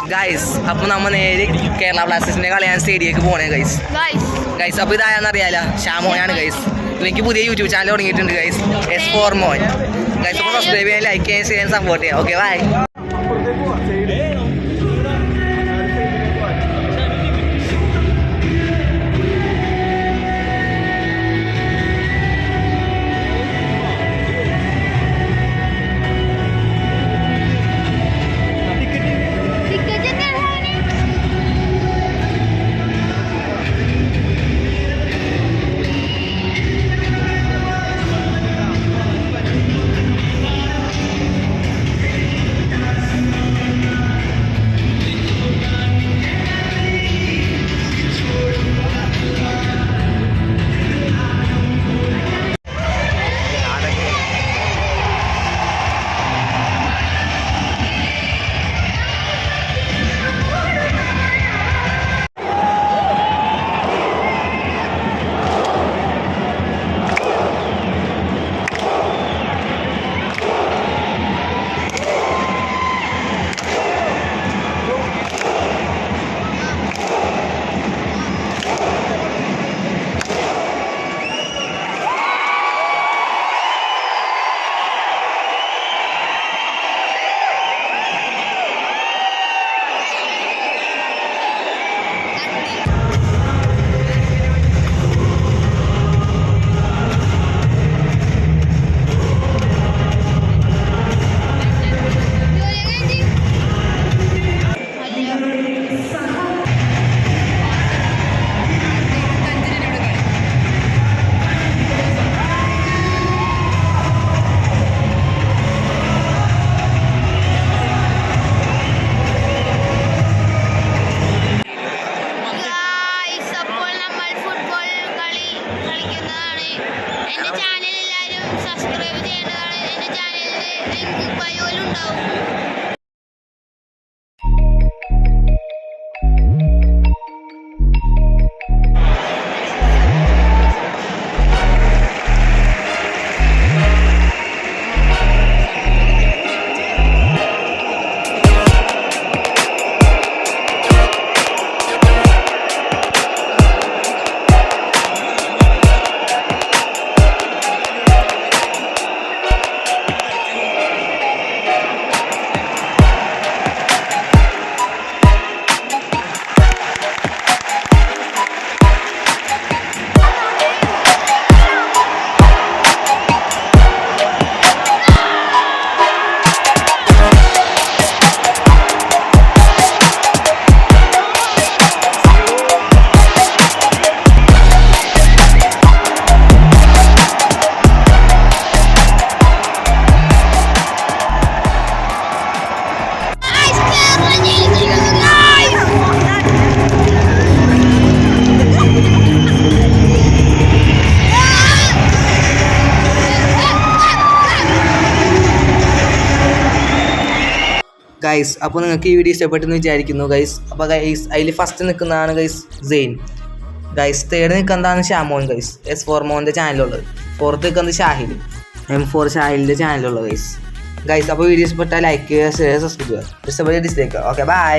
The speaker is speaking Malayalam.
ഗൈസ് അപ്പൊ നമ്മ നേരെ കേരള ബ്ലാസ്റ്റേഴ്സിന്റെ കളിയാൻ സ്റ്റേഡിയേക്ക് പോണേ ഗൈസ്. അപ്പൊ ഇതായെന്നറിയാലോ, ഷാമോനാണ് ഗൈസ്. എനിക്ക് പുതിയ യൂട്യൂബ് ചാനൽ തുടങ്ങിയിട്ടുണ്ട് ഗൈസ്, S4 മോൻ. ഗൈസ് അപ്പോൾ സബ്സ്ക്രൈബ് ചെയ്യാൻ, ലൈക്ക് ചെയ്യാൻ, ഷെയർ ചെയ്യാൻ, സപ്പോർട്ട് ചെയ്യാം. Okay bye. ഗൈസ് അപ്പോൾ നിങ്ങൾക്ക് ഈ വീഡിയോ ഇഷ്ടപ്പെട്ടെന്ന് വിചാരിക്കുന്നു ഗൈസ്. അപ്പോൾ ഗൈസ് അതിൽ ഫസ്റ്റ് നിൽക്കുന്നതാണ് ഗൈസ് സെയിൻ. ഗൈസ് തേർഡ് നിൽക്കുന്നതാണ് ഷാമോൻ ഗൈസ്, S4 മോൻ്റെ ചാനലുള്ളത്. ഫോർത്ത് നിൽക്കുന്നത് ഷാഹിൽ, M4 ഷാഹിലിൻ്റെ ചാനലുള്ളത് ഗൈസ്. അപ്പോൾ വീഡിയോ ഇഷ്ടപ്പെട്ടാൽ ലൈക്ക് ചെയ്യുക, ഷെയർ, സബ്സ്ക്രൈബ് ചെയ്യുക. ഇഷ്ടപ്പെട്ട ഡിസ്ലൈക്ക്. Okay bye.